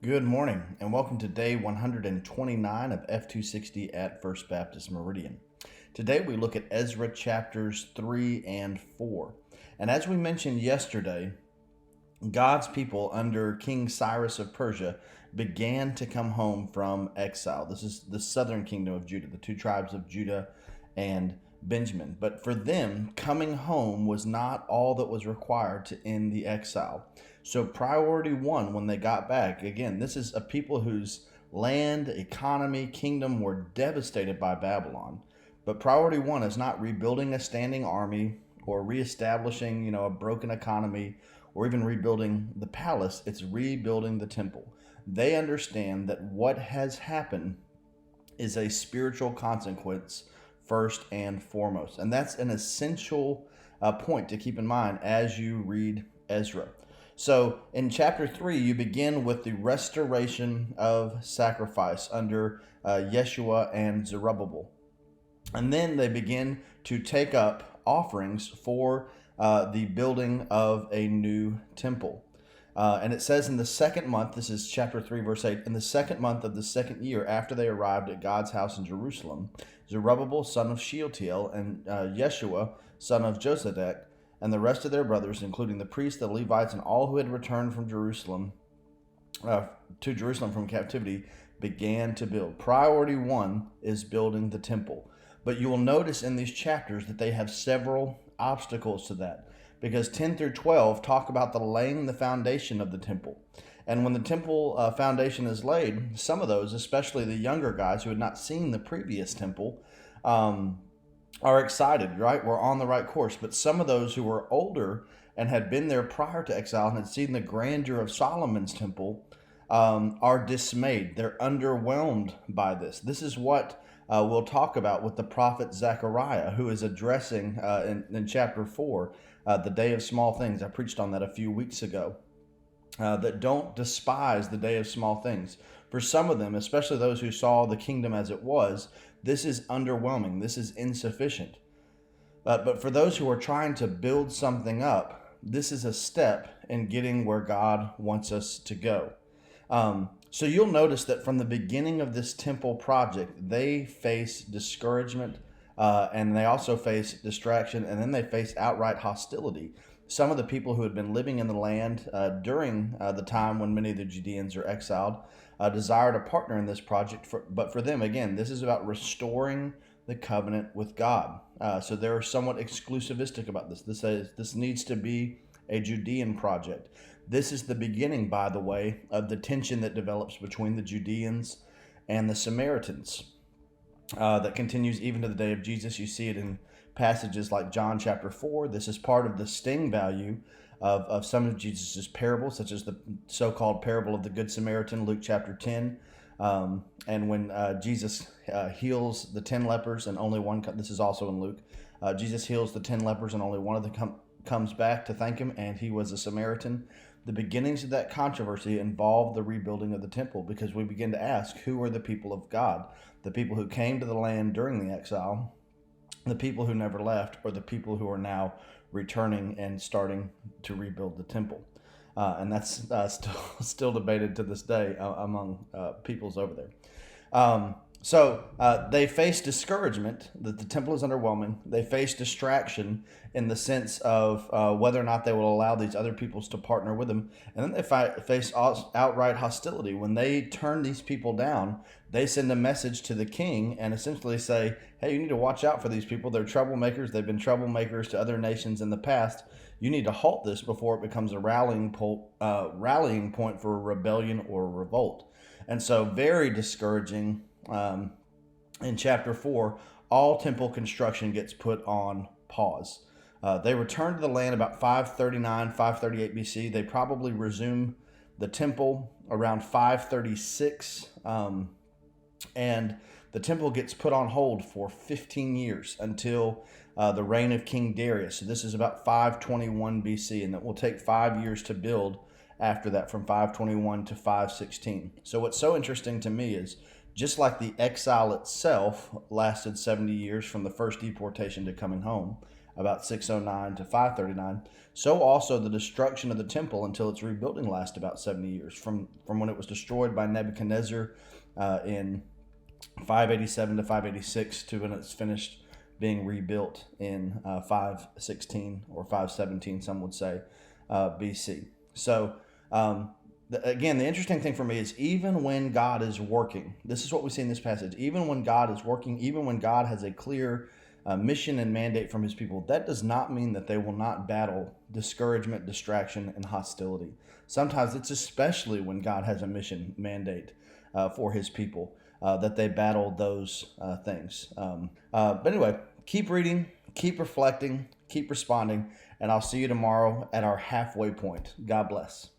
Good morning, and welcome to day 129 of F260 at First Baptist Meridian. Today we look at Ezra chapters 3 and 4. And as we mentioned yesterday, God's people under King Cyrus of Persia began to come home from exile. This is the southern kingdom of Judah, the two tribes of Judah and Benjamin. But for them, coming home was not all that was required to end the exile. So priority one, when they got back, again, this is a people whose land, economy, kingdom were devastated by Babylon. But priority one is not rebuilding a standing army or reestablishing, a broken economy or even rebuilding the palace. It's rebuilding the temple. They understand that what has happened is a spiritual consequence first and foremost. And that's an essential point to keep in mind as you read Ezra. So in chapter 3, you begin with the restoration of sacrifice under Yeshua and Zerubbabel. And then they begin to take up offerings for the building of a new temple. And it says in the second month, this is chapter 3, verse 8, in the second month of the second year after they arrived at God's house in Jerusalem, Zerubbabel, son of Shealtiel, and Yeshua, son of Josedek, and the rest of their brothers, including the priests, the Levites, and all who had returned from Jerusalem to Jerusalem from captivity, began to build. Priority one is building the temple. But you will notice in these chapters that they have several obstacles to that, because 10 through 12 talk about the laying the foundation of the temple. And when the temple foundation is laid, some of those, especially the younger guys who had not seen the previous temple, are excited, right? We're on the right course. But some of those who were older and had been there prior to exile and had seen the grandeur of Solomon's temple are dismayed. They're underwhelmed by this. This is what we'll talk about with the prophet Zechariah, who is addressing in chapter 4, the day of small things. I preached on that a few weeks ago. That don't despise the day of small things. For some of them, especially those who saw the kingdom as it was, this is underwhelming. This is insufficient. But for those who are trying to build something up, this is a step in getting where God wants us to go. So you'll notice that from the beginning of this temple project, they face discouragement, and they also face distraction, and then they face outright hostility. Some of the people who had been living in the land during the time when many of the Judeans are exiled desired a partner in this project. But for them, again, this is about restoring the covenant with God. So they're somewhat exclusivistic about this. This needs to be a Judean project. This is the beginning, by the way, of the tension that develops between the Judeans and the Samaritans that continues even to the day of Jesus. You see it in passages like John chapter 4. This is part of the sting value of some of Jesus' parables, such as the so-called parable of the Good Samaritan, Luke chapter 10. And when Jesus heals the 10 lepers and only one, this is also in Luke, Jesus heals the 10 lepers and only one of them comes back to thank him, and he was a Samaritan. The beginnings of that controversy involve the rebuilding of the temple, because we begin to ask, who are the people of God? The people who came to the land during the exile, the people who never left, or the people who are now returning and starting to rebuild the temple. And that's still debated to this day among peoples over there. So they face discouragement that the temple is underwhelming. They face distraction in the sense of whether or not they will allow these other peoples to partner with them. And then they face outright hostility. When they turn these people down, they send a message to the king and essentially say, hey, you need to watch out for these people. They're troublemakers. They've been troublemakers to other nations in the past. You need to halt this before it becomes a rallying point for a rebellion or a revolt. And so very discouraging. In chapter 4, all temple construction gets put on pause. They return to the land about 539, 538 BC. They probably resume the temple around 536, and the temple gets put on hold for 15 years until the reign of King Darius. So this is about 521 BC, and it will take 5 years to build after that, from 521 to 516. So what's so interesting to me is, just like the exile itself lasted 70 years from the first deportation to coming home, about 609 to 539. So also the destruction of the temple until its rebuilding lasts about 70 years, from when it was destroyed by Nebuchadnezzar in 587 to 586 to when it's finished being rebuilt in 516 or 517, some would say, BC. So again, the interesting thing for me is even when God is working, this is what we see in this passage, even when God is working, even when God has a clear mission and mandate from his people, that does not mean that they will not battle discouragement, distraction, and hostility. Sometimes it's especially when God has a mission mandate for his people that they battle those things. But anyway, keep reading, keep reflecting, keep responding, and I'll see you tomorrow at our halfway point. God bless.